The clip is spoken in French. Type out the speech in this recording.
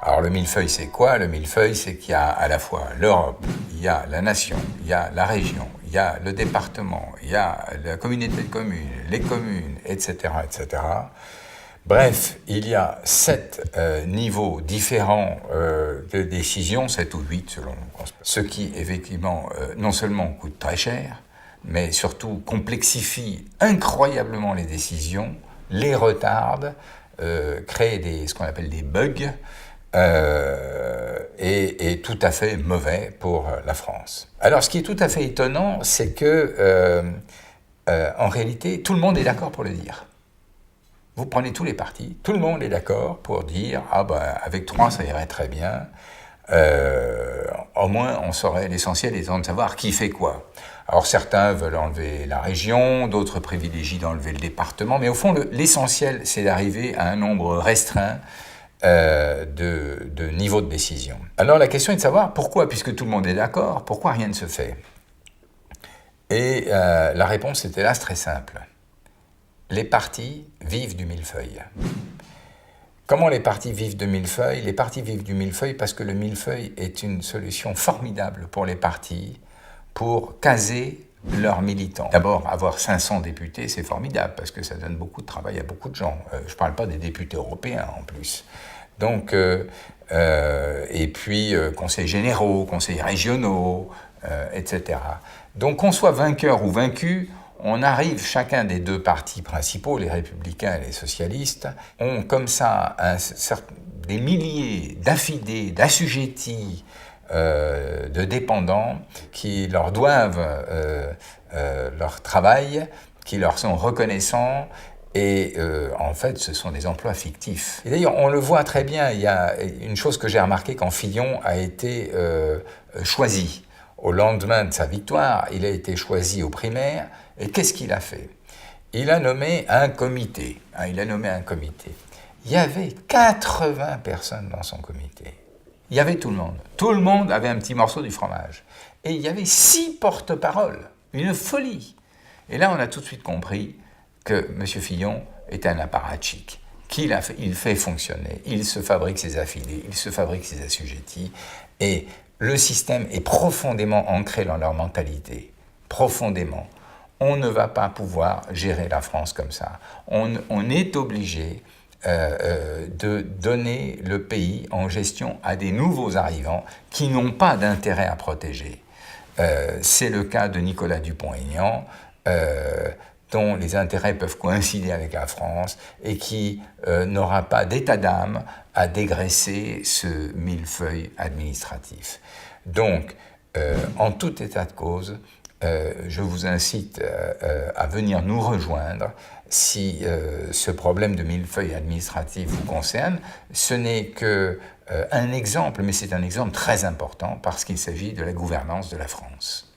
Alors le millefeuille, c'est quoi? Le millefeuille, c'est qu'il y a à la fois l'Europe, il y a la nation, il y a la région, il y a le département, il y a la communauté de communes, les communes, etc., etc. Bref, il y a 7 niveaux différents de décision, 7 ou 8 selon ce qui effectivement non seulement coûte très cher, mais surtout complexifie incroyablement les décisions, les retarde, crée ce qu'on appelle des bugs, est tout à fait mauvais pour la France. Alors ce qui est tout à fait étonnant, c'est que en réalité, tout le monde est d'accord pour le dire. Vous prenez tous les partis, tout le monde est d'accord pour dire « Ah ben, avec 3, ça irait très bien. Au moins, on saurait l'essentiel étant de savoir qui fait quoi. » Alors certains veulent enlever la région, d'autres privilégient d'enlever le département, mais au fond, l'essentiel, c'est d'arriver à un nombre restreint de niveaux de décision. Alors la question est de savoir pourquoi, puisque tout le monde est d'accord, pourquoi rien ne se fait? Et la réponse est hélas très simple. Les partis vivent du millefeuille. Comment les partis vivent du millefeuille? Les partis vivent du millefeuille parce que le millefeuille est une solution formidable pour les partis pour caser leurs militants. D'abord, avoir 500 députés, c'est formidable parce que ça donne beaucoup de travail à beaucoup de gens. Je ne parle pas des députés européens en plus. Donc, et puis conseils généraux, conseils régionaux, etc. Donc qu'on soit vainqueur ou vaincu, on arrive, chacun des 2 partis principaux, les républicains et les socialistes, ont comme ça des milliers d'affidés, d'assujettis, de dépendants qui leur doivent leur travail, qui leur sont reconnaissants. Et en fait, ce sont des emplois fictifs. Et d'ailleurs, on le voit très bien, il y a une chose que j'ai remarqué quand Fillon a été choisi. Au lendemain de sa victoire, il a été choisi aux primaires. Et qu'est-ce qu'il a fait? Il a nommé un comité. Il y avait 80 personnes dans son comité. Il y avait tout le monde. Tout le monde avait un petit morceau du fromage. Et il y avait 6 porte-paroles. Une folie. Et là, on a tout de suite compris que M. Fillon est un apparatchik, il fait fonctionner, il se fabrique ses affiliés, il se fabrique ses assujettis, et le système est profondément ancré dans leur mentalité, profondément. On ne va pas pouvoir gérer la France comme ça. On est obligé de donner le pays en gestion à des nouveaux arrivants qui n'ont pas d'intérêt à protéger. C'est le cas de Nicolas Dupont-Aignan, dont les intérêts peuvent coïncider avec la France et qui n'aura pas d'état d'âme à dégraisser ce millefeuille administratif. Donc, en tout état de cause, je vous incite à venir nous rejoindre si ce problème de millefeuille administratif vous concerne. Ce n'est qu'un exemple, mais c'est un exemple très important parce qu'il s'agit de la gouvernance de la France.